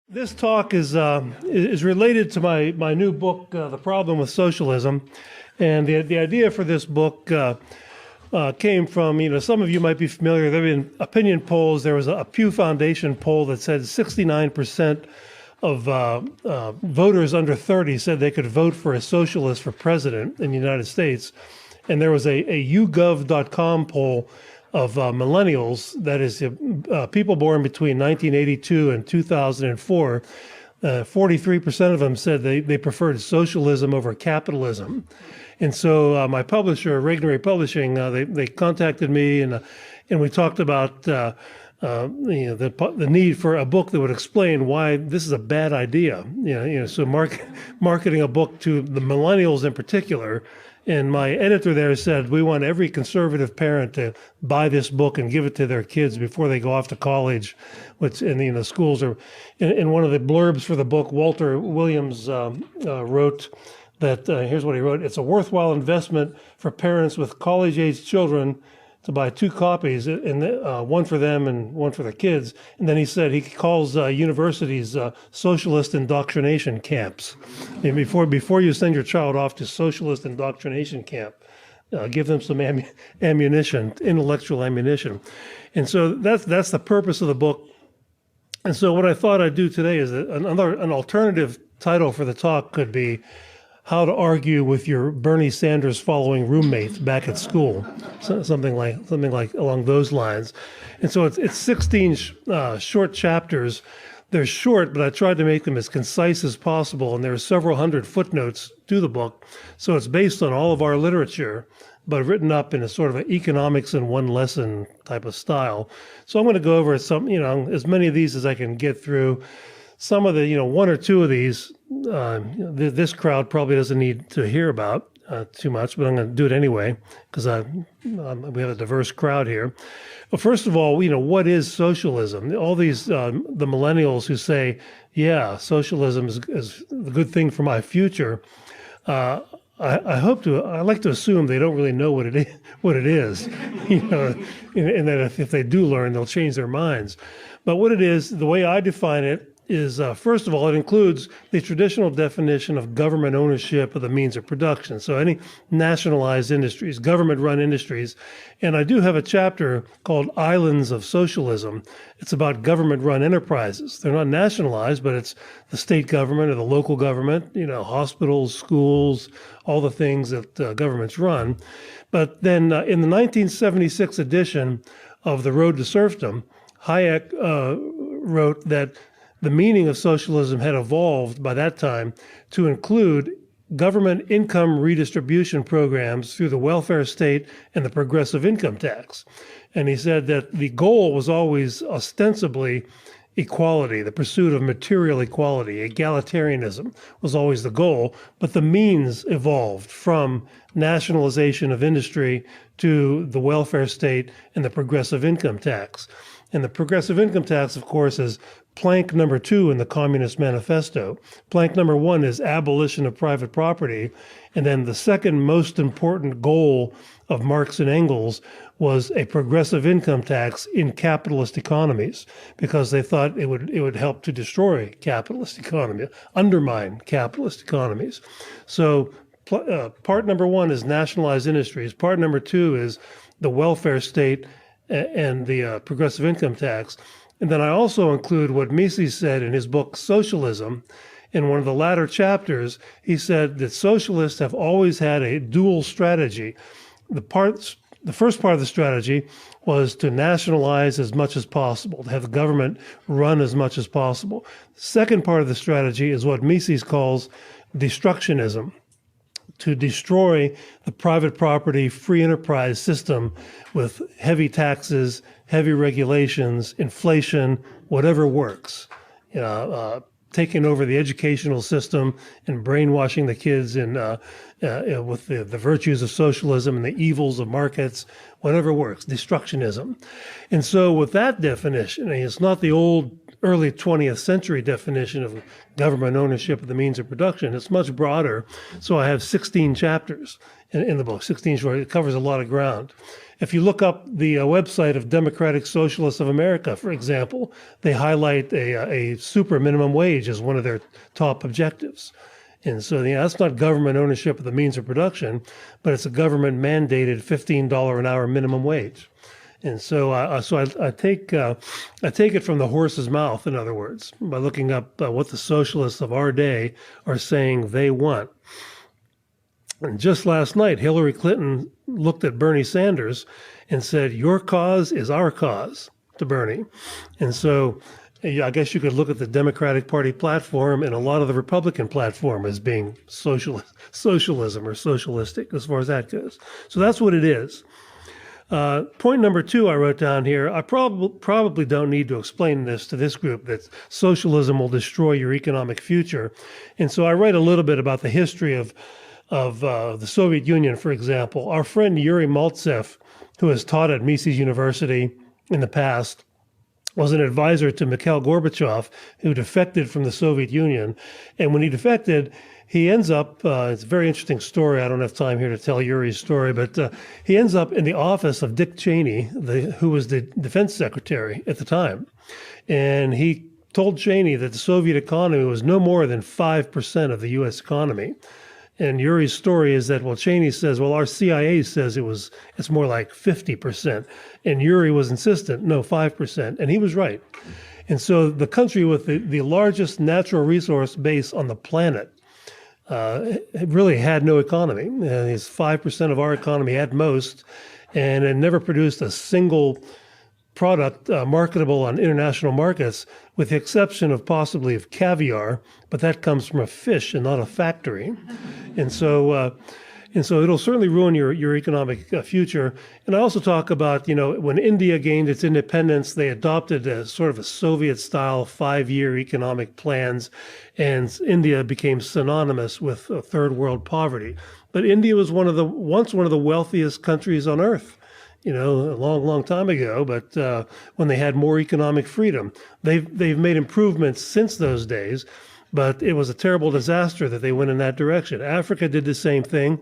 This talk is related to my new book, The Problem with Socialism, and the idea for this book came from, some of you might be familiar. There have been opinion polls. There was a Pew Foundation poll that said 69% of voters under 30 said they could vote for a socialist for president in the United States, and there was a YouGov.com poll of millennials, that is, people born between 1982 and 2004, 43% of them said they preferred socialism over capitalism. And so my publisher, Regnery Publishing, they contacted me, and we talked about the need for a book that would explain why this is a bad idea. So marketing a book to the millennials in particular. And my editor there said, we want every conservative parent to buy this book and give it to their kids before they go off to college, which, and schools are, in one of the blurbs for the book, Walter Williams wrote that, here's what he wrote: it's a worthwhile investment for parents with college-age children to buy two copies, and one for them and one for the kids. And then he said he calls universities socialist indoctrination camps. And before you send your child off to socialist indoctrination camp, give them some ammunition, intellectual ammunition. And so that's the purpose of the book. And so what I thought I'd do today is that an alternative title for the talk could be How to Argue with Your Bernie Sanders following roommates back at school, something like along those lines. And so it's 16 short chapters. They're short, but I tried to make them as concise as possible, and there are several hundred footnotes to the book. So it's based on all of our literature, but written up in a sort of an economics in one lesson type of style. So I'm going to go over some, as many of these as I can get through. Some of the, one or two of these, this crowd probably doesn't need to hear about too much, but I'm going to do it anyway because we have a diverse crowd here. Well, first of all, what is socialism? All these the millennials who say, "Yeah, socialism is a good thing for my future." I like to assume they don't really know what it is, and that if they do learn, they'll change their minds. But what it is, the way I define it, is, first of all, it includes the traditional definition of government ownership of the means of production. So any nationalized industries, government-run industries. And I do have a chapter called Islands of Socialism. It's about government-run enterprises. They're not nationalized, but it's the state government or the local government, hospitals, schools, all the things that governments run. But then in the 1976 edition of The Road to Serfdom, Hayek wrote that the meaning of socialism had evolved by that time to include government income redistribution programs through the welfare state and the progressive income tax. And he said that the goal was always ostensibly equality, the pursuit of material equality. Egalitarianism was always the goal, but the means evolved from nationalization of industry to the welfare state and the progressive income tax. And the progressive income tax, of course, is plank number 2 in the Communist Manifesto. Plank number 1 is abolition of private property. And then the second most important goal of Marx and Engels was a progressive income tax in capitalist economies, because they thought it would help to destroy capitalist economy, undermine capitalist economies. So part number 1 is nationalized industries. Part number 2 is the welfare state and the progressive income tax. And then I also include what Mises said in his book, Socialism. In one of the latter chapters, he said that socialists have always had a dual strategy. The first part of the strategy was to nationalize as much as possible, to have the government run as much as possible. The second part of the strategy is what Mises calls destructionism, to destroy the private property, free enterprise system with heavy taxes, heavy regulations, inflation, whatever works. Taking over the educational system and brainwashing the kids with the virtues of socialism and the evils of markets, whatever works, destructionism. And so with that definition, it's not the old early 20th century definition of government ownership of the means of production. It's much broader. So I have 16 chapters in the book, 16 short. It covers a lot of ground. If you look up the website of Democratic Socialists of America, for example, they highlight a super minimum wage as one of their top objectives. And so that's not government ownership of the means of production, but it's a government mandated $15 an hour minimum wage. And so, I take it from the horse's mouth, in other words, by looking up what the socialists of our day are saying they want. And just last night, Hillary Clinton looked at Bernie Sanders and said, "Your cause is our cause," to Bernie. And so I guess you could look at the Democratic Party platform and a lot of the Republican platform as being socialism or socialistic as far as that goes. So that's what it is. Point number 2 I wrote down here, I probably don't need to explain this to this group, that socialism will destroy your economic future. And so I write a little bit about the history of the Soviet Union, for example. Our friend Yuri Maltsev, who has taught at Mises University in the past, was an advisor to Mikhail Gorbachev, who defected from the Soviet Union. And when he defected, he ends up, it's a very interesting story. I don't have time here to tell Yuri's story, but he ends up in the office of Dick Cheney, who was the defense secretary at the time. And he told Cheney that the Soviet economy was no more than 5% of the U.S. economy. And Yuri's story is that, well, Cheney says, well, our CIA says it's more like 50%. And Yuri was insistent, no, 5%. And he was right. And so the country with the largest natural resource base on the planet it really had no economy. It's 5% of our economy at most, and it never produced a single product marketable on international markets, with the exception of possibly of caviar, but that comes from a fish and not a factory. And so it'll certainly ruin your economic future. And I also talk about, when India gained its independence, they adopted a sort of a Soviet-style 5-year economic plans, and India became synonymous with third world poverty. But India was once one of the wealthiest countries on earth, a long time ago, but when they had more economic freedom. They've made improvements since those days, but it was a terrible disaster that they went in that direction. Africa did the same thing.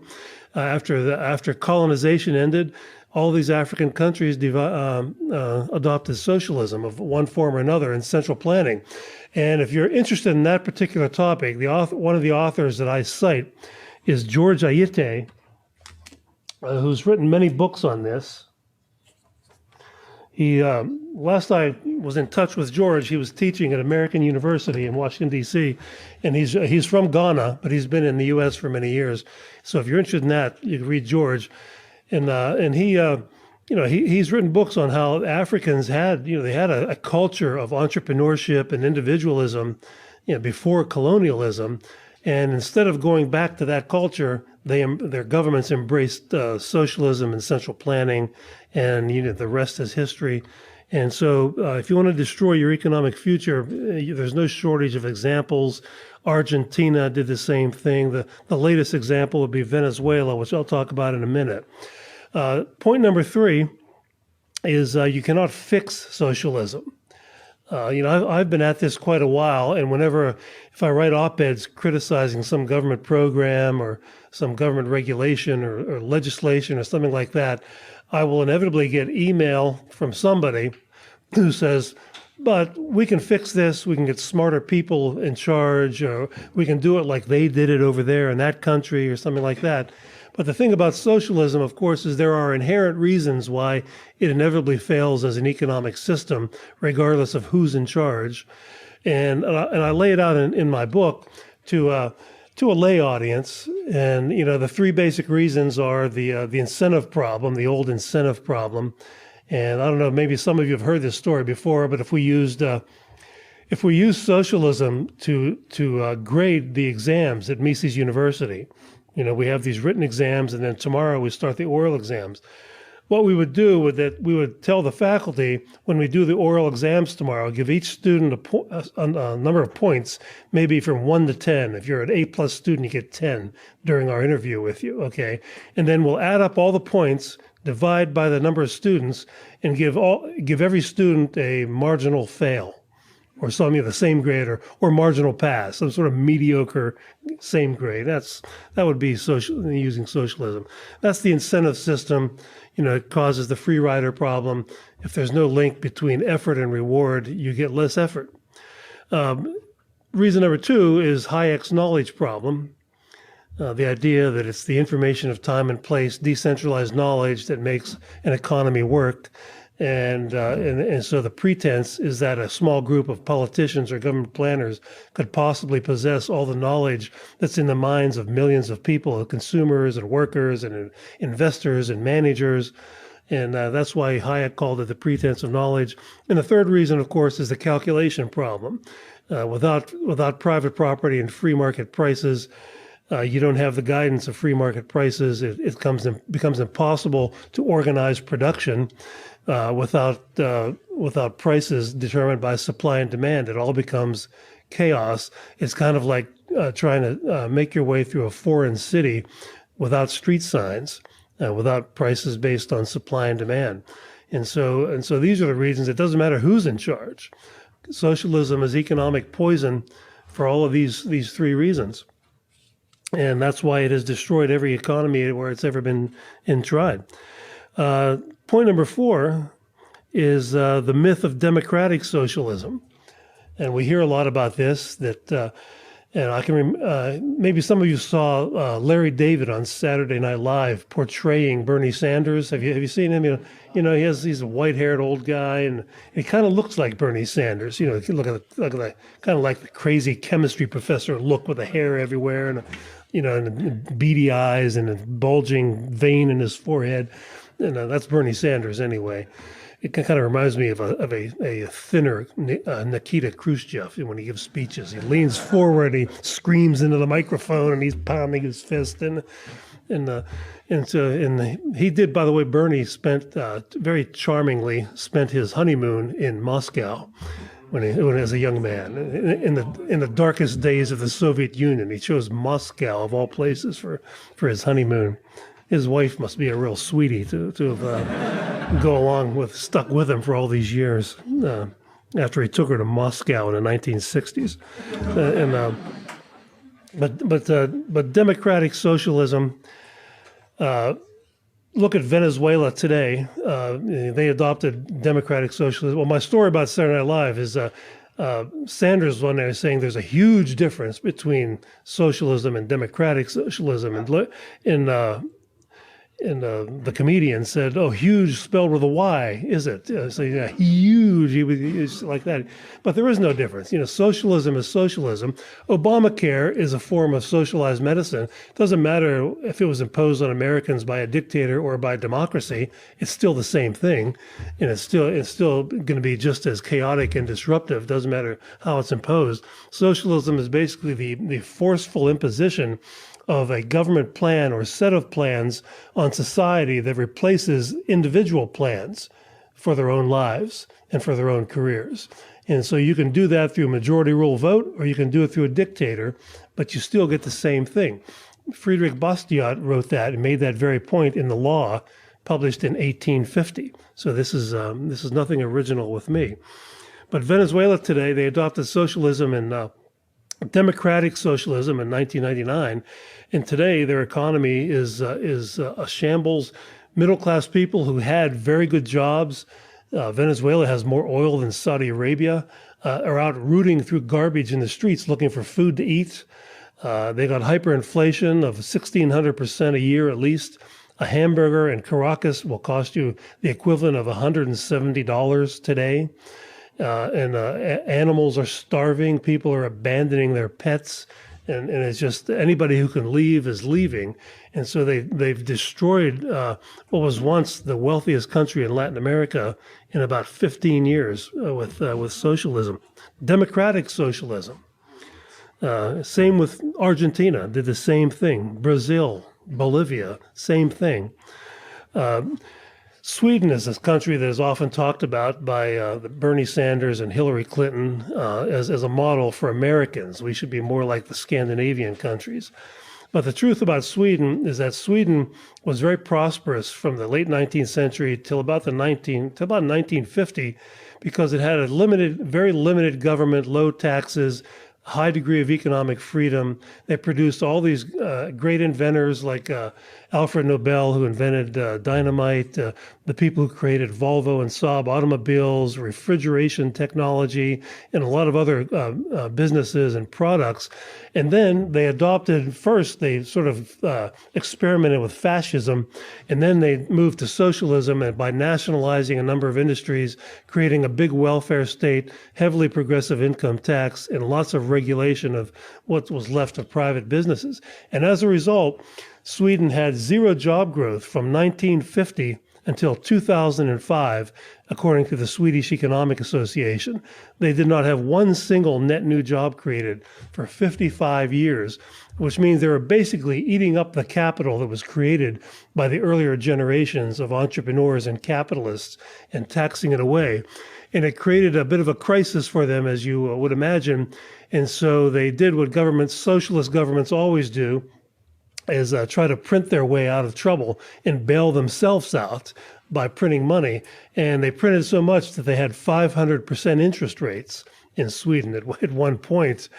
After colonization ended, all these African countries adopted socialism of one form or another in central planning. And if you're interested in that particular topic, one of the authors that I cite is George Ayite, who's written many books on this. Last I was in touch with George, he was teaching at American University in Washington, D.C., and he's from Ghana, but he's been in the U.S. for many years. So if you're interested in that, you can read George. And he's written books on how Africans had a culture of entrepreneurship and individualism, before colonialism. And instead of going back to that culture, their governments embraced socialism and central planning, and the rest is history. And so if you want to destroy your economic future, there's no shortage of examples. Argentina did the same thing. The latest example would be Venezuela, which I'll talk about in a minute. Point number 3 is you cannot fix socialism. I've been at this quite a while, and if I write op-eds criticizing some government program or some government regulation or legislation or something like that, I will inevitably get email from somebody who says, but we can fix this, we can get smarter people in charge, or we can do it like they did it over there in that country or something like that. But the thing about socialism, of course, is there are inherent reasons why it inevitably fails as an economic system, regardless of who's in charge. And I lay it out in my book to a lay audience. And, the 3 basic reasons are the incentive problem, the old incentive problem. And I don't know, maybe some of you have heard this story before, but if we used socialism to grade the exams at Mises University, we have these written exams, and then tomorrow we start the oral exams. What we would do was that we would tell the faculty, when we do the oral exams tomorrow, give each student a number of points, maybe from 1 to 10. If you're an A+ student, you get 10 during our interview with you, okay? And then we'll add up all the points, divide by the number of students, and give every student a marginal fail. or something of the same grade, or marginal pass, some sort of mediocre same grade. That would be using socialism. That's the incentive system. It causes the free rider problem. If there's no link between effort and reward, you get less effort. Reason number two is Hayek's knowledge problem. The idea that it's the information of time and place, decentralized knowledge that makes an economy work. And so the pretense is that a small group of politicians or government planners could possibly possess all the knowledge that's in the minds of millions of people, consumers and workers and investors and managers. And that's why Hayek called it the pretense of knowledge. And the third reason, of course, is the calculation problem. Without private property and free market prices, you don't have the guidance of free market prices. It becomes impossible to organize production without prices determined by supply and demand. It all becomes chaos. It's kind of like trying to make your way through a foreign city without street signs, without prices based on supply and demand. And so these are the reasons. It doesn't matter who's in charge. Socialism is economic poison for all of these three reasons. And that's why it has destroyed every economy where it's ever been tried. Point number four is the myth of democratic socialism. And we hear a lot about this, and I can maybe some of you saw Larry David on Saturday Night Live portraying Bernie Sanders. Have you seen him? He's a white-haired old guy, and he kind of looks like Bernie Sanders. If you look at the kind of like the crazy chemistry professor look with the hair everywhere, and and beady eyes and a bulging vein in his forehead. And that's Bernie Sanders anyway. It kind of reminds me of a thinner Nikita Khrushchev when he gives speeches. He leans forward, he screams into the microphone, and he's pounding his fist. And he did, by the way, Bernie very charmingly spent his honeymoon in Moscow when he was a young man. In the darkest days of the Soviet Union, he chose Moscow of all places for his honeymoon. His wife must be a real sweetie to have stuck with him for all these years after he took her to Moscow in the 1960s. But democratic socialism. Look at Venezuela today. They adopted democratic socialism. Well, my story about Saturday Night Live is Sanders one day saying there's a huge difference between socialism and democratic socialism, and the comedian said, "Oh, huge spelled with a Y, is it?" So yeah, huge. He was like that, but there is no difference. Socialism is socialism. Obamacare is a form of socialized medicine. It doesn't matter if it was imposed on Americans by a dictator or by democracy. It's still the same thing, and it's still going to be just as chaotic and disruptive. Doesn't matter how it's imposed. Socialism is basically the forceful imposition of a government plan or set of plans on society that replaces individual plans for their own lives and for their own careers. And so you can do that through a majority rule vote, or you can do it through a dictator, but you still get the same thing. Friedrich Bastiat wrote that and made that very point in the law published in 1850. So this is nothing original with me. But Venezuela today, they adopted socialism and democratic socialism in 1999, and today their economy is a shambles. Middle-class people who had very good jobs, Venezuela has more oil than Saudi Arabia, are out rooting through garbage in the streets looking for food to eat. They got hyperinflation of 1,600% a year at least. A hamburger in Caracas will cost you the equivalent of $170 today. Animals are starving. People are abandoning their pets, and it's just anybody who can leave is leaving. And so they've destroyed what was once the wealthiest country in Latin America in about 15 years with socialism, democratic socialism. Same with Argentina, did the same thing. Brazil, Bolivia, same thing. Sweden is a country that is often talked about by Bernie Sanders and Hillary Clinton as a model for Americans. We should be more like the Scandinavian countries. But the truth about Sweden is that Sweden was very prosperous from the late 19th century till about 1950, because it had a very limited government, low taxes, high degree of economic freedom. They produced all these great inventors like Alfred Nobel, who invented dynamite, the people who created Volvo and Saab automobiles, refrigeration technology, and a lot of other businesses and products. And then they they sort of experimented with fascism, and then they moved to socialism, and by nationalizing a number of industries, creating a big welfare state, heavily progressive income tax, and lots of regulation of what was left of private businesses. And as a result, Sweden had zero job growth from 1950 until 2005, according to the Swedish Economic Association. They did not have one single net new job created for 55 years, which means they were basically eating up the capital that was created by the earlier generations of entrepreneurs and capitalists and taxing it away. And it created a bit of a crisis for them, as you would imagine. And so they did what socialist governments always do, is try to print their way out of trouble and bail themselves out by printing money. And they printed so much that they had 500% interest rates in Sweden at one point.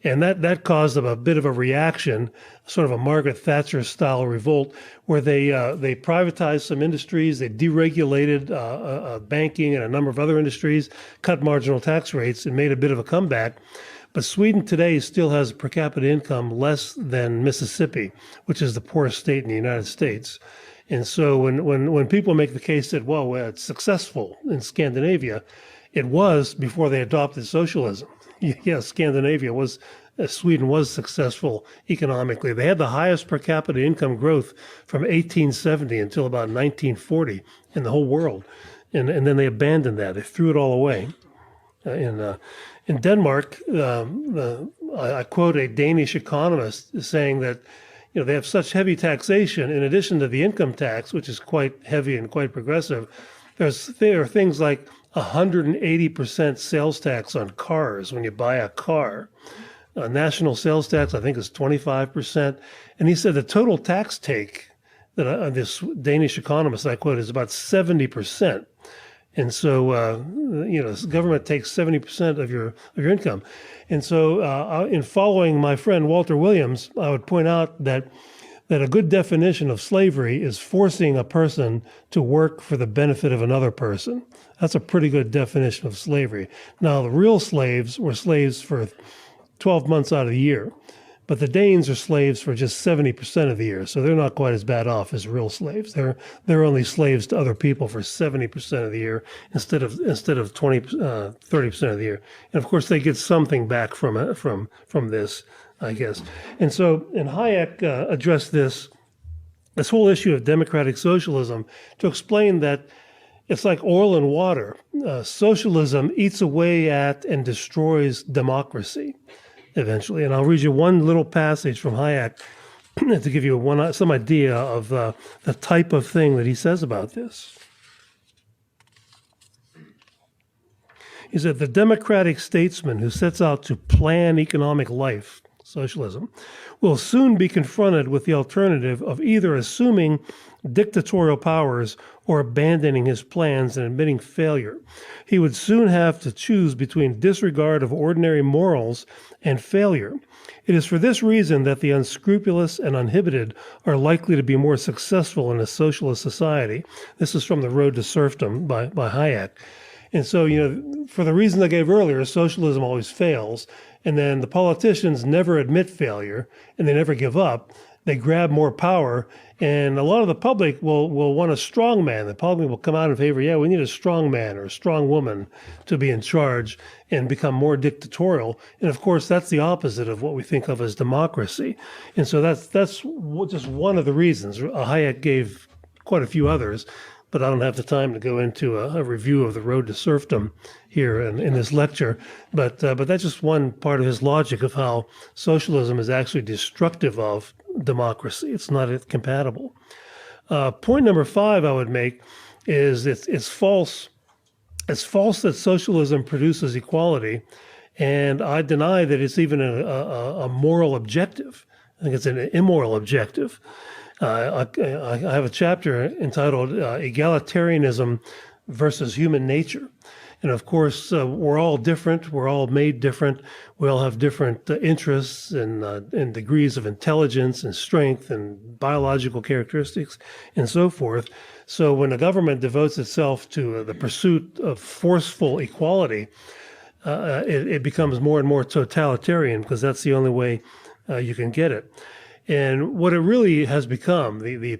And that caused a bit of a reaction, sort of a Margaret Thatcher style revolt, where they privatized some industries, they deregulated banking and a number of other industries, cut marginal tax rates, and made a bit of a comeback. But Sweden today still has a per capita income less than Mississippi, which is the poorest state in the United States. And so when people make the case that, well, it's successful in Scandinavia, it was before they adopted socialism. Yes, Sweden was successful economically. They had the highest per capita income growth from 1870 until about 1940 in the whole world. And then they abandoned that. They threw it all away. In Denmark, I quote a Danish economist saying that they have such heavy taxation, in addition to the income tax, which is quite heavy and quite progressive. There are things like 180% sales tax on cars when you buy a car. National sales tax, I think, is 25%. And he said the total tax take that this Danish economist I quote is about 70%. And so, the government takes 70% of your income. And so in following my friend Walter Williams, I would point out that a good definition of slavery is forcing a person to work for the benefit of another person. That's a pretty good definition of slavery. Now, the real slaves were slaves for 12 months out of the year. But the Danes are slaves for just 70% of the year, so they're not quite as bad off as real slaves. They're only slaves to other people for 70% of the year instead of 30% of the year. And of course, they get something back from this, I guess. And so, and Hayek addressed this whole issue of democratic socialism to explain that it's like oil and water. Socialism eats away at and destroys democracy eventually. And I'll read you one little passage from Hayek to give you some idea of the type of thing that he says about this. He said, the democratic statesman who sets out to plan economic life, socialism, will soon be confronted with the alternative of either assuming dictatorial powers or abandoning his plans and admitting failure. He would soon have to choose between disregard of ordinary morals and failure. It is for this reason that the unscrupulous and uninhibited are likely to be more successful in a socialist society. This is from The Road to Serfdom by Hayek. And so, for the reason I gave earlier, socialism always fails. And then the politicians never admit failure and they never give up. They grab more power. And a lot of the public will want a strong man. The public will come out in favor, we need a strong man or a strong woman to be in charge and become more dictatorial. And of course, that's the opposite of what we think of as democracy. And so that's just one of the reasons. Hayek gave quite a few others, but I don't have the time to go into a review of The Road to Serfdom here in this lecture. But that's just one part of his logic of how socialism is actually destructive of democracy. It's not compatible. Point number 5 I would make is it's false. It's false that socialism produces equality, and I deny that it's even a moral objective. I think it's an immoral objective. I have a chapter entitled Egalitarianism versus Human Nature. And of course, we're all different. We're all made different. We all have different interests and degrees of intelligence and strength and biological characteristics and so forth. So when a government devotes itself to the pursuit of forceful equality, it becomes more and more totalitarian, because that's the only way you can get it. And what it really has become, the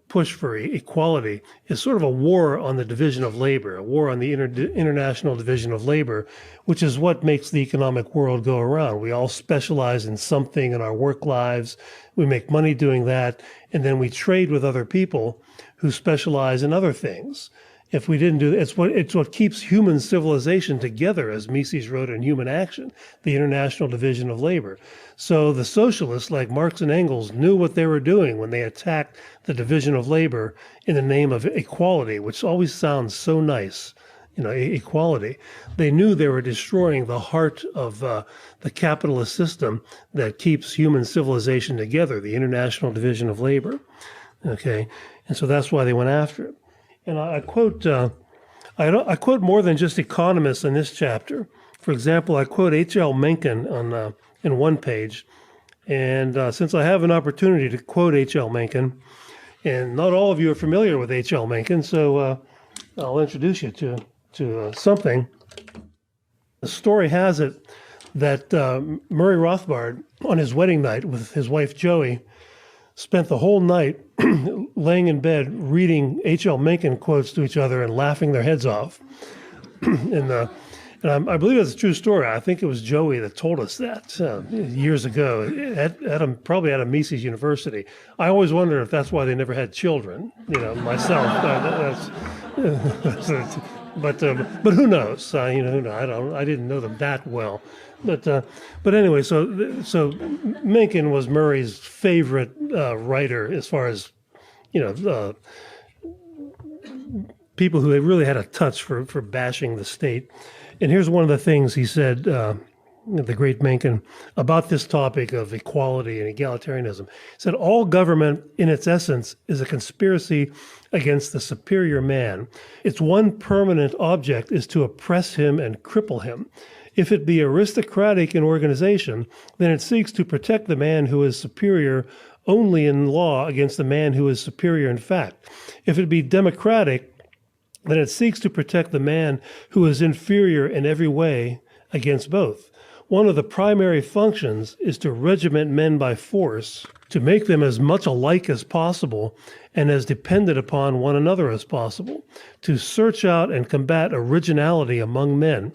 push for equality, is sort of a war on the division of labor, a war on the international division of labor, which is what makes the economic world go around. We all specialize in something in our work lives. We make money doing that, and then we trade with other people who specialize in other things. If we didn't do that, it's what keeps human civilization together, as Mises wrote in Human Action, the international division of labor. So the socialists, like Marx and Engels, knew what they were doing when they attacked the division of labor in the name of equality, which always sounds so nice, equality. They knew they were destroying the heart of the capitalist system that keeps human civilization together, the international division of labor. Okay, and so that's why they went after it. And I quote more than just economists in this chapter. For example, I quote H.L. Mencken in one page. And since I have an opportunity to quote H.L. Mencken, and not all of you are familiar with H.L. Mencken, so I'll introduce you to something. The story has it that Murray Rothbard, on his wedding night with his wife Joey, spent the whole night laying in bed reading H.L. Mencken quotes to each other and laughing their heads off. and I believe it's a true story. I think it was Joey that told us that years ago, probably at a Mises University. I always wondered if that's why they never had children, myself. But who knows? I didn't know them that well. But anyway, so Mencken was Murray's favorite writer, as far as people who really had a touch for bashing the state. And here's one of the things he said, the great Mencken, about this topic of equality and egalitarianism. He said, all government in its essence is a conspiracy against the superior man. Its one permanent object is to oppress him and cripple him. If it be aristocratic in organization, then it seeks to protect the man who is superior only in law against the man who is superior in fact. If it be democratic, then it seeks to protect the man who is inferior in every way against both. One of the primary functions is to regiment men by force, to make them as much alike as possible and as dependent upon one another as possible, to search out and combat originality among men.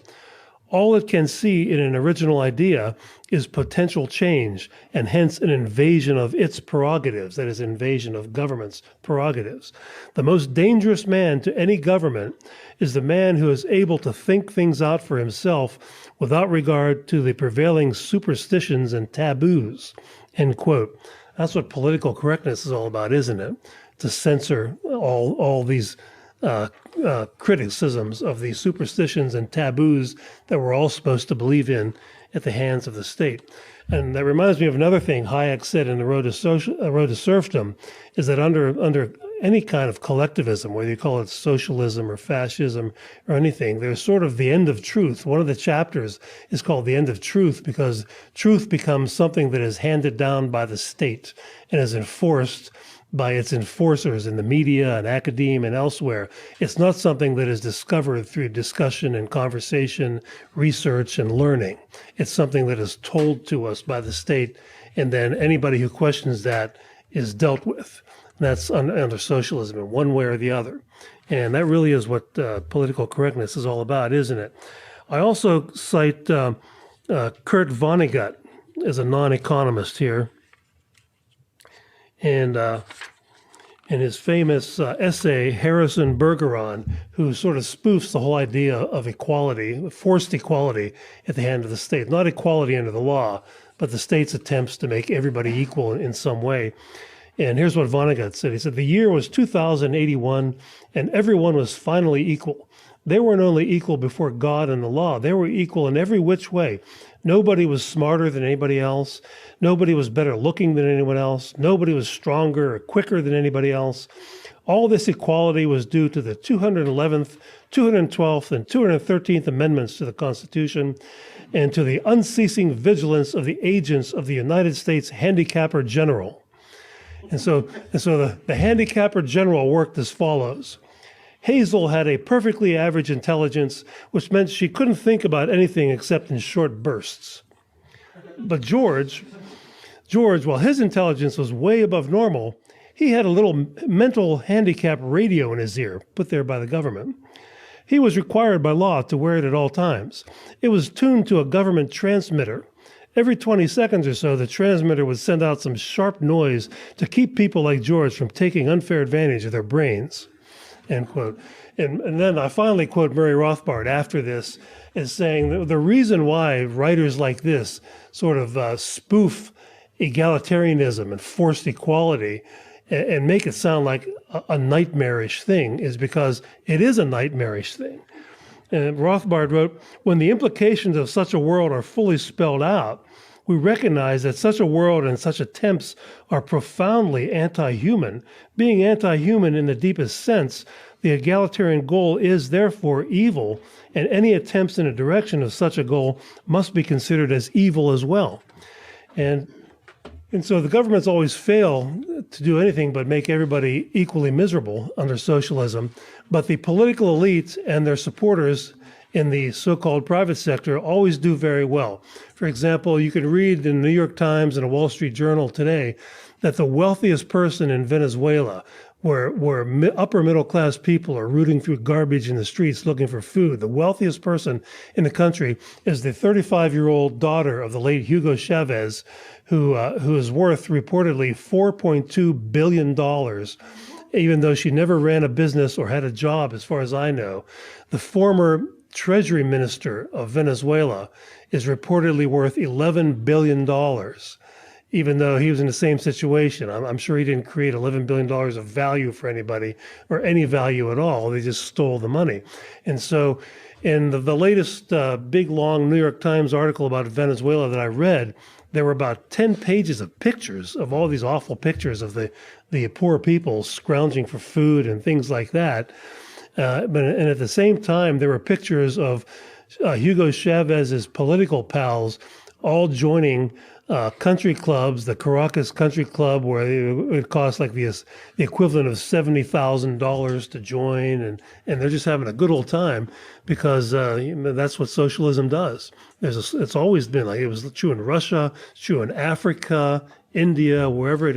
All it can see in an original idea is potential change, and hence an invasion of its prerogatives, that is, invasion of government's prerogatives. The most dangerous man to any government is the man who is able to think things out for himself without regard to the prevailing superstitions and taboos, end quote. That's what political correctness is all about, isn't it? To censor all these criticisms of the superstitions and taboos that we're all supposed to believe in at the hands of the state. And that reminds me of another thing Hayek said in The Road to Serfdom, is that under any kind of collectivism, whether you call it socialism or fascism or anything, there's sort of the end of truth. One of the chapters is called The End of Truth, because truth becomes something that is handed down by the state and is enforced by its enforcers in the media and academia and elsewhere. It's not something that is discovered through discussion and conversation, research and learning. It's something that is told to us by the state, and then anybody who questions that is dealt with. That's under socialism in one way or the other. And that really is what political correctness is all about, isn't it? I also cite Kurt Vonnegut as a non-economist here. And in his famous essay, Harrison Bergeron, who sort of spoofs the whole idea of equality, forced equality at the hand of the state. Not equality under the law, but the state's attempts to make everybody equal in some way. And here's what Vonnegut said. He said, the year was 2081, and everyone was finally equal. they weren't only equal before God and the law, they were equal in every which way. Nobody was smarter than anybody else. Nobody was better looking than anyone else. Nobody was stronger or quicker than anybody else. All this equality was due to the 211th, 212th, and 213th Amendments to the Constitution, and to the unceasing vigilance of the agents of the United States Handicapper General. And so the Handicapper General worked as follows. Hazel had a perfectly average intelligence, which meant she couldn't think about anything except in short bursts. But George, while his intelligence was way above normal, he had a little mental handicap radio in his ear, put there by the government. He was required by law to wear it at all times. It was tuned to a government transmitter. Every 20 seconds or so, the transmitter would send out some sharp noise to keep people like George from taking unfair advantage of their brains, end quote. And then I finally quote Murray Rothbard after this as saying the reason why writers like this sort of spoof egalitarianism and forced equality and make it sound like a nightmarish thing is because it is a nightmarish thing. And Rothbard wrote, when the implications of such a world are fully spelled out, we recognize that such a world and such attempts are profoundly anti-human. Being anti-human in the deepest sense, the egalitarian goal is therefore evil, and any attempts in the direction of such a goal must be considered as evil as well. And so the governments always fail to do anything but make everybody equally miserable under socialism. But the political elite and their supporters in the so-called private sector always do very well. For example, you can read in the New York Times and a Wall Street Journal today that the wealthiest person in Venezuela, where upper middle class people are rooting through garbage in the streets looking for food, the wealthiest person in the country is the 35-year-old daughter of the late Hugo Chavez, who is worth reportedly $4.2 billion, even though she never ran a business or had a job, as far as I know. The former Treasury Minister of Venezuela is reportedly worth $11 billion, even though he was in the same situation. I'm sure he didn't create $11 billion of value for anybody or any value at all. They just stole the money. And so in the latest big, long New York Times article about Venezuela that I read, there were about 10 pages of pictures of all these awful pictures of the poor people scrounging for food and things like that. And at the same time, there were pictures of Hugo Chavez's political pals all joining country clubs, the Caracas Country Club, where it costs like the equivalent of $70,000 to join, and they're just having a good old time because that's what socialism does. It's always been like it was true in Russia, it's true in Africa, India, wherever it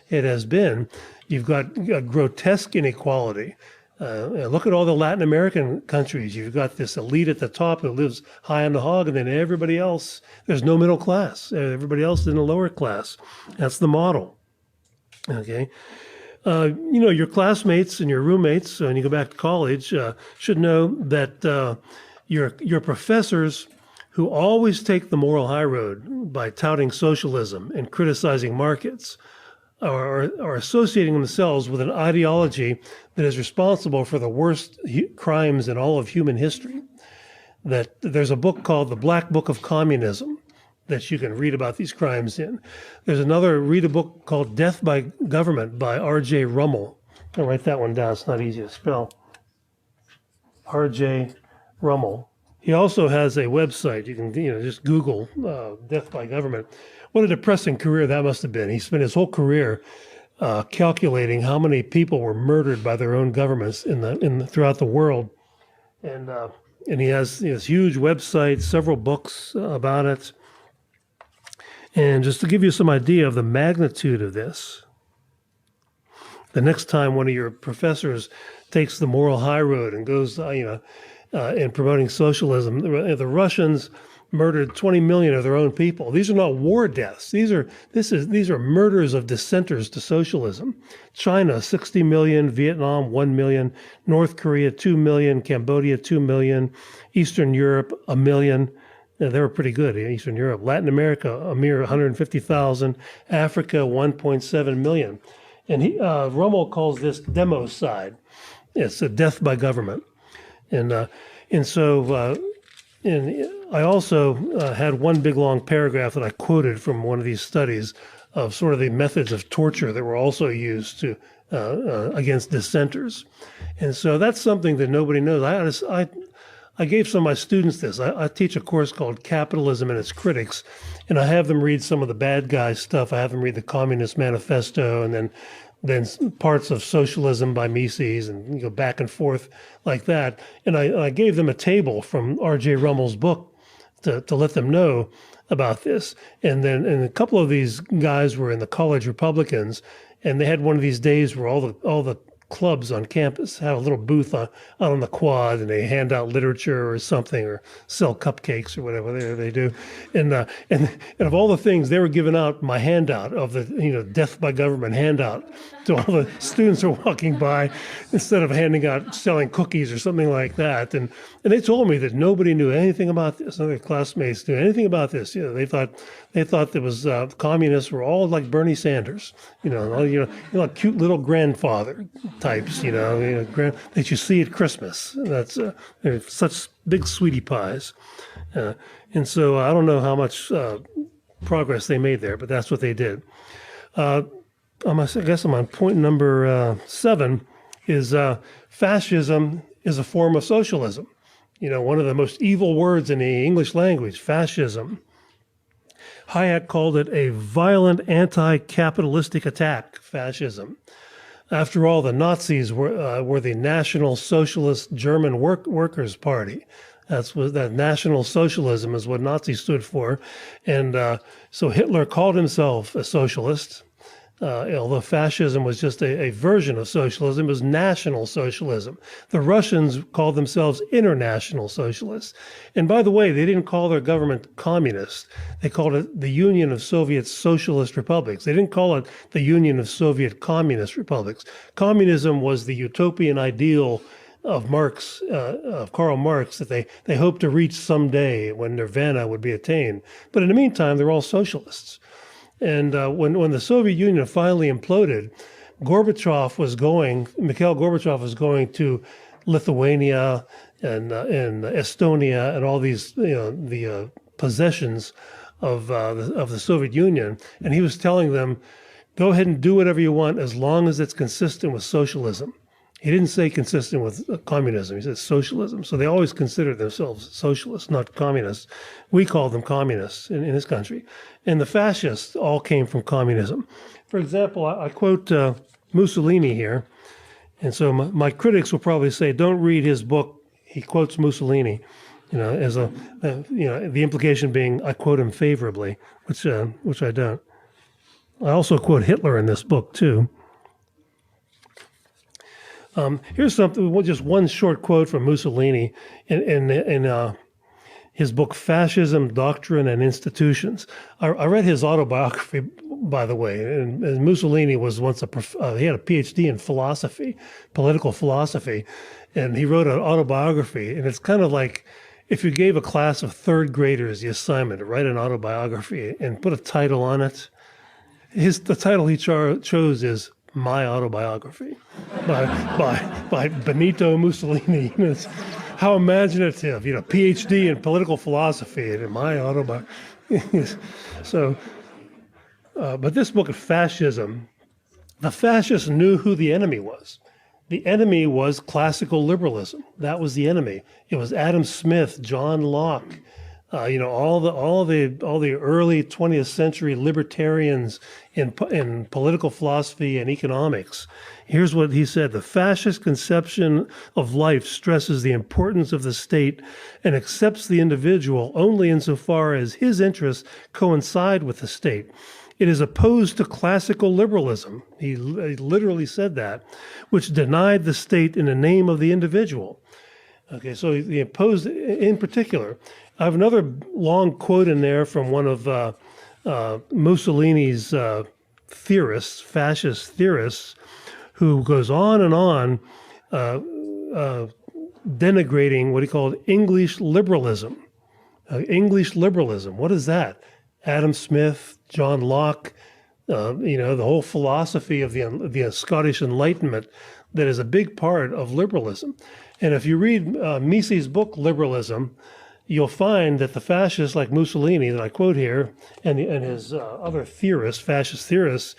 has been. You've got a grotesque inequality. Look at all the Latin American countries. You've got this elite at the top who lives high on the hog, and then everybody else, there's no middle class. Everybody else is in the lower class. That's the model. Okay. Your classmates and your roommates, when you go back to college, should know that your professors who always take the moral high road by touting socialism and criticizing markets are associating themselves with an ideology that is responsible for the worst crimes in all of human history. That there's a book called The Black Book of Communism that you can read about these crimes in. There's read a book called Death by Government by R.J. Rummel. I'll write that one down, it's not easy to spell. R.J. Rummel. He also has a website. You can just Google Death by Government. What a depressing career that must have been. He spent his whole career calculating how many people were murdered by their own governments throughout the world, and he has this huge website, several books about it. And just to give you some idea of the magnitude of this, the next time one of your professors takes the moral high road and goes, in promoting socialism, the Russians murdered 20 million of their own people. These are not war deaths. These are murders of dissenters to socialism. China, 60 million, Vietnam, 1 million, North Korea, 2 million, Cambodia, 2 million, Eastern Europe, 1 million. They were pretty good in Eastern Europe. Latin America, a mere 150,000. Africa, 1.7 million. And Rommel calls this democide. It's a death by government. And so I also had one big long paragraph that I quoted from one of these studies of sort of the methods of torture that were also used to against dissenters. And so that's something that nobody knows. I gave some of my students this. I teach a course called Capitalism and Its Critics, and I have them read some of the bad guy stuff. I have them read the Communist Manifesto, and then parts of Socialism by Mises, and go back and forth like that. And I gave them a table from R.J. Rummel's book to let them know about this. And a couple of these guys were in the college Republicans, and they had one of these days where all the clubs on campus have a little booth out on the quad, and they hand out literature or something, or sell cupcakes or whatever they do. And of all the things, they were giving out my handout of the death by government handout to all the students who are walking by, instead of handing out selling cookies or something like that. And they told me that nobody knew anything about this. None of their classmates knew anything about this. They thought there was communists were all like Bernie Sanders, like cute little grandfather types, that you see at Christmas. That's they're such big sweetie pies. And so I don't know how much progress they made there, but that's what they did. I guess I'm on point number 7, is fascism is a form of socialism. One of the most evil words in the English language, fascism. Hayek called it a violent anti-capitalistic attack, fascism. After all, the Nazis were the National Socialist German Workers' Party. That National Socialism is what Nazi stood for. And so Hitler called himself a socialist. Although fascism was just a version of socialism, it was National Socialism. The Russians called themselves International Socialists. And by the way, they didn't call their government communist. They called it the Union of Soviet Socialist Republics. They didn't call it the Union of Soviet Communist Republics. Communism was the utopian ideal of Karl Marx, that they hoped to reach someday when nirvana would be attained. But in the meantime, they're all socialists. And when the Soviet Union finally imploded, Mikhail Gorbachev was going to Lithuania and Estonia and all these, the possessions of the Soviet Union, and he was telling them, go ahead and do whatever you want as long as it's consistent with socialism. He didn't say consistent with communism. He said socialism. So they always considered themselves socialists, not communists. We call them communists in this country. And the fascists all came from communism. For example, I quote Mussolini here. And so my critics will probably say, don't read his book. He quotes Mussolini, as the implication being I quote him favorably, which I don't. I also quote Hitler in this book too. Here's something, just one short quote from Mussolini in his book, Fascism, Doctrine and Institutions. I read his autobiography, by the way, and Mussolini was once he had a PhD in philosophy, political philosophy, and he wrote an autobiography, and it's kind of like if you gave a class of third graders the assignment to write an autobiography and put a title on it. The title he chose is My Autobiography by Benito Mussolini. It's, how imaginative, PhD in political philosophy and my autobiography. So, but this book of fascism, the fascists knew who the enemy was. The enemy was classical liberalism. That was the enemy. It was Adam Smith, John Locke, all the early 20th century libertarians in political philosophy and economics. Here's what he said: the fascist conception of life stresses the importance of the state and accepts the individual only insofar as his interests coincide with the state. It is opposed to classical liberalism, he literally said that, which denied the state in the name of the individual. Okay, so he opposed, in particular, I have another long quote in there from one of Mussolini's theorists, fascist theorists, who goes on and on denigrating what he called English liberalism. English liberalism, what is that? Adam Smith, John Locke, the whole philosophy of the Scottish Enlightenment that is a big part of liberalism. And if you read Mises' book, Liberalism, you'll find that the fascists like Mussolini, that I quote here, and his other theorists, fascist theorists,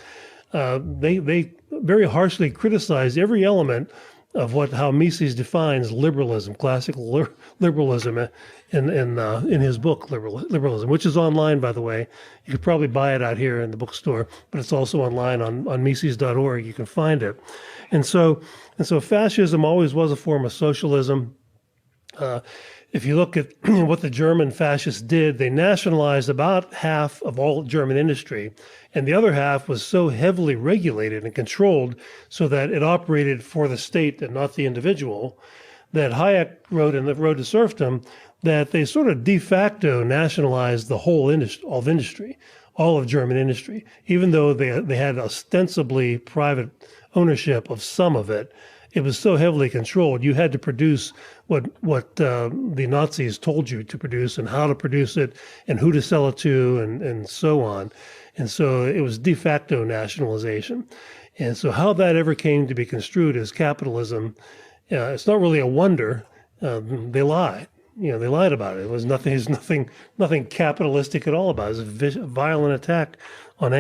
they very harshly criticize every element of how Mises defines liberalism, classical liberalism, in his book, Liberalism, which is online, by the way. You could probably buy it out here in the bookstore, but it's also online on Mises.org. You can find it. And so fascism always was a form of socialism. If you look at what the German fascists did, they nationalized about half of all German industry, and the other half was so heavily regulated and controlled so that it operated for the state and not the individual, that Hayek wrote in The Road to Serfdom that they sort of de facto nationalized the whole industry, all of German industry, even though they had ostensibly private ownership of some of it. It was so heavily controlled. You had to produce what the Nazis told you to produce and how to produce it and who to sell it to and so on. And so it was de facto nationalization. And so how that ever came to be construed as capitalism, it's not really a wonder. They lied. They lied about it. It was nothing. There's nothing capitalistic at all about it. It was a violent attack on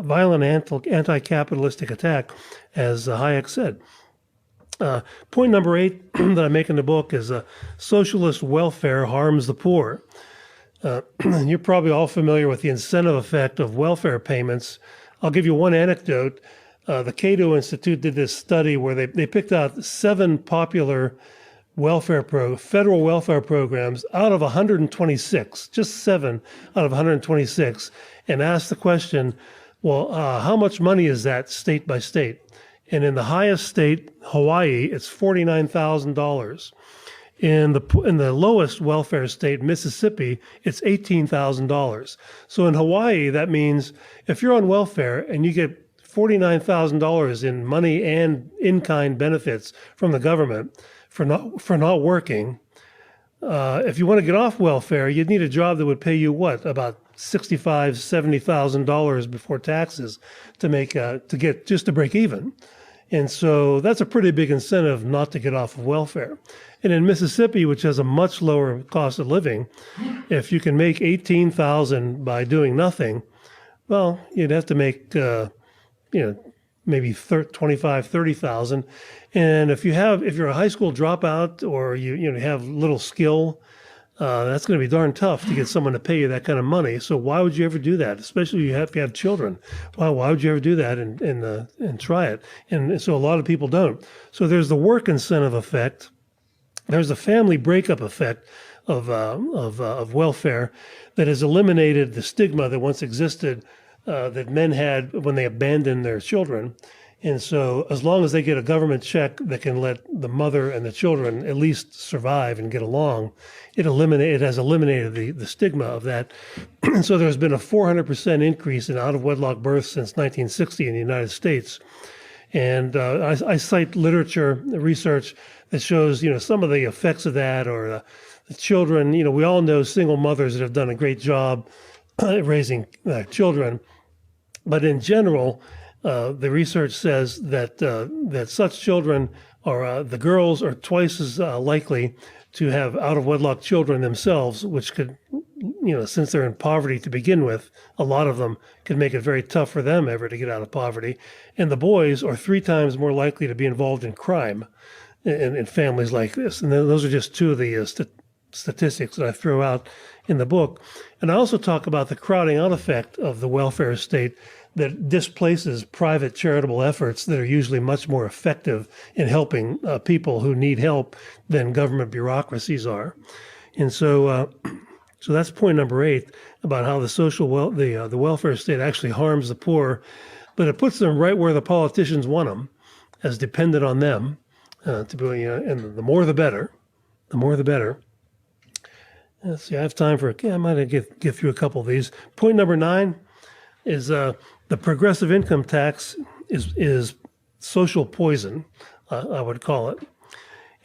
violent anti-capitalistic attack, as Hayek said. Point number 8 that I make in the book is socialist welfare harms the poor. You're probably all familiar with the incentive effect of welfare payments. I'll give you one anecdote. The Cato Institute did this study where they picked out 7 popular federal welfare programs out of 126, just 7 out of 126, and asked the question, well, how much money is that state by state? And in the highest state, Hawaii, it's $49,000. In the lowest welfare state, Mississippi, it's $18,000. So in Hawaii, that means if you're on welfare and you get $49,000 in money and in-kind benefits from the government for not working, if you want to get off welfare, you'd need a job that would pay you about $65,000, $70,000 before taxes to break even. And so that's a pretty big incentive not to get off of welfare. And in Mississippi, which has a much lower cost of living, if you can make $18,000 by doing nothing, well, you'd have to make maybe $25,000, $30,000. And if you're a high school dropout or you have little skill, that's going to be darn tough to get someone to pay you that kind of money. So why would you ever do that? Especially if you have children. Why would you ever do that and try it? And so a lot of people don't. So there's the work incentive effect. There's the family breakup effect of welfare that has eliminated the stigma that once existed that men had when they abandoned their children. And so as long as they get a government check that can let the mother and the children at least survive and get along, it has eliminated the stigma of that. And so there's been a 400% increase in out-of-wedlock births since 1960 in the United States. And I cite literature, research that shows, some of the effects of that, or the children. We all know single mothers that have done a great job raising children. But in general, the research says that such children the girls are twice as likely to have out-of-wedlock children themselves, which could, since they're in poverty to begin with, a lot of them could make it very tough for them ever to get out of poverty. And the boys are 3 times more likely to be involved in crime in families like this. And those are just 2 of the statistics that I throw out in the book. And I also talk about the crowding out effect of the welfare state that displaces private charitable efforts that are usually much more effective in helping people who need help than government bureaucracies are. And so that's point number 8 about how the welfare state actually harms the poor, but it puts them right where the politicians want them, as dependent on them to be. And the more the better. The more the better. Let's see, I have time I might get through a couple of these. Point number 9 is the progressive income tax is social poison, I would call it.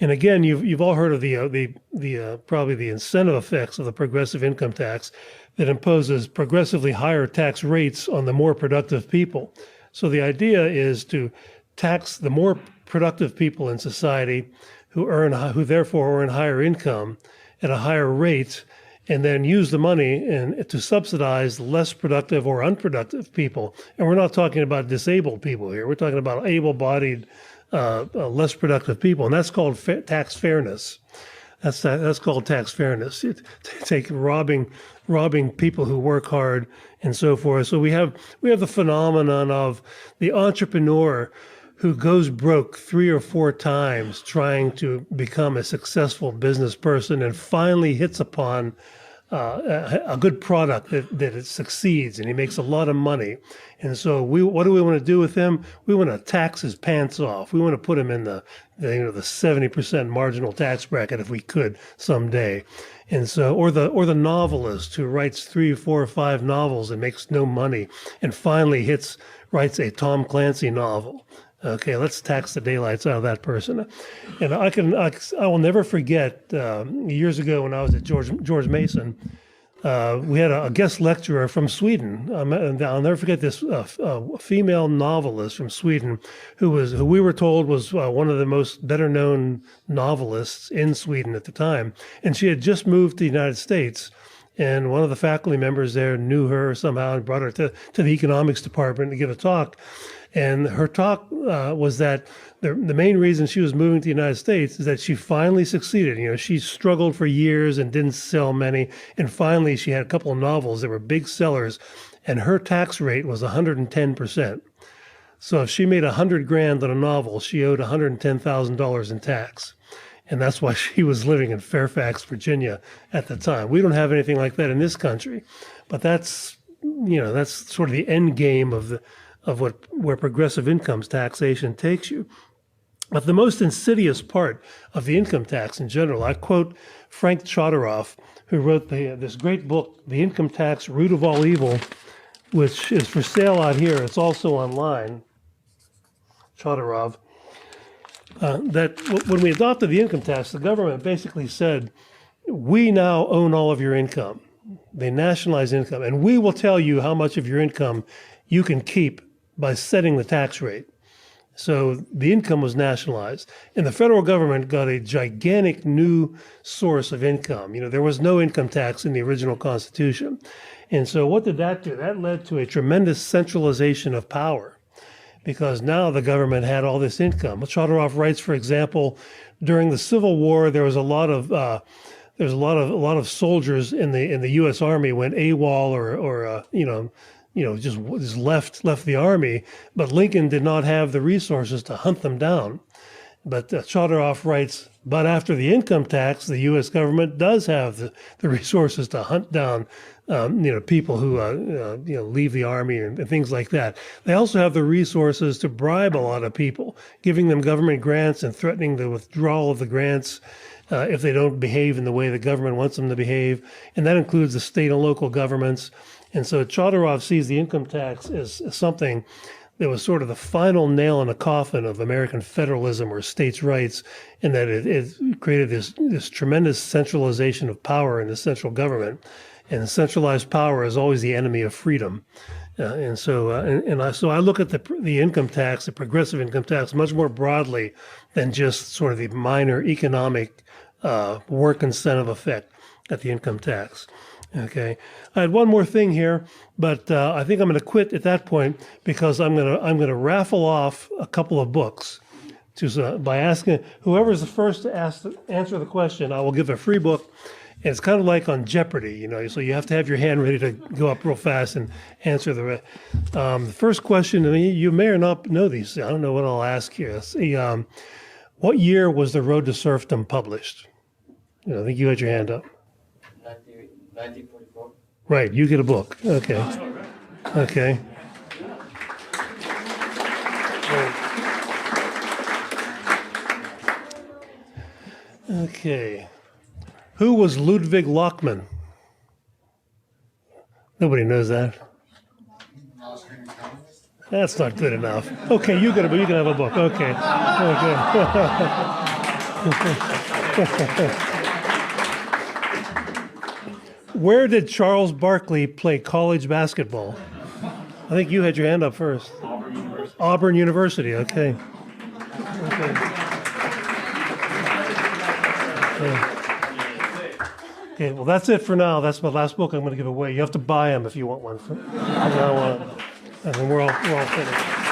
And again, you've all heard of the probably the incentive effects of the progressive income tax that imposes progressively higher tax rates on the more productive people. So the idea is to tax the more productive people in society who therefore earn higher income at a higher rate, and then use the money to subsidize less productive or unproductive people. And we're not talking about disabled people here. We're talking about able-bodied, less productive people, and that's called tax fairness. That's called tax fairness. Take robbing people who work hard and so forth. So we have the phenomenon of the entrepreneur who goes broke 3 or 4 times trying to become a successful business person and finally hits upon a good product that it succeeds, and he makes a lot of money. And so what do we want to do with him? We want to tax his pants off. We want to put him in the 70% marginal tax bracket if we could someday. And so, or the novelist who writes 3, 4, 5 novels and makes no money, and finally writes a Tom Clancy novel. Okay, let's tax the daylights out of that person. And I will never forget years ago when I was at George Mason, we had a guest lecturer from Sweden. And I'll never forget this female novelist from Sweden who we were told was one of the most better known novelists in Sweden at the time. And she had just moved to the United States. And one of the faculty members there knew her somehow and brought her to the economics department to give a talk. And her talk was that the main reason she was moving to the United States is that she finally succeeded. You know, she struggled for years and didn't sell many. And finally, she had a couple of novels that were big sellers. And her tax rate was 110%. So if she made $100,000 on a novel, she owed $110,000 in tax. And that's why she was living in Fairfax, Virginia at the time. We don't have anything like that in this country. But that's sort of the end game of where progressive income taxation takes you. But the most insidious part of the income tax in general, I quote Frank Chodorow, who wrote this great book, The Income Tax, Root of All Evil, which is for sale out here. It's also online, Chodorow, that when we adopted the income tax, the government basically said, we now own all of your income. They nationalize income, and we will tell you how much of your income you can keep by setting the tax rate. So the income was nationalized, and the federal government got a gigantic new source of income. You know, there was no income tax in the original Constitution. And so what did that do? That led to a tremendous centralization of power, because now the government had all this income. Chodorow writes, for example, during the Civil War, there was a lot of soldiers in the U.S. Army went AWOL or just left the army, but Lincoln did not have the resources to hunt them down. But Chodorow writes, but after the income tax, the U.S. government does have the resources to hunt down, people who leave the army and things like that. They also have the resources to bribe a lot of people, giving them government grants and threatening the withdrawal of the grants if they don't behave in the way the government wants them to behave. And that includes the state and local governments. And so Chodorow sees the income tax as something that was sort of the final nail in the coffin of American federalism or states' rights, and that it created this tremendous centralization of power in the central government. And centralized power is always the enemy of freedom. So I look at the income tax, the progressive income tax, much more broadly than just sort of the minor economic work incentive effect at the income tax. Okay, I had one more thing here, but I think I'm going to quit at that point because I'm going to raffle off a couple of books by asking whoever's the first to answer the question. I will give a free book. And it's kind of like on Jeopardy, so you have to have your hand ready to go up real fast and answer the first question. I mean, you may or not know these. I don't know what I'll ask here. Let's see, what year was The Road to Serfdom published? I think you had your hand up. 1944. Right, you get a book. Okay. Okay. Okay. Who was Ludwig Lockman? Nobody knows that. That's not good enough. Okay, you can have a book. Okay. Okay. Where did Charles Barkley play college basketball? I think you had your hand up first. Auburn University. Auburn University, okay. Okay. Okay, well, that's it for now. That's my last book I'm going to give away. You have to buy them if you want one. And then we're all finished.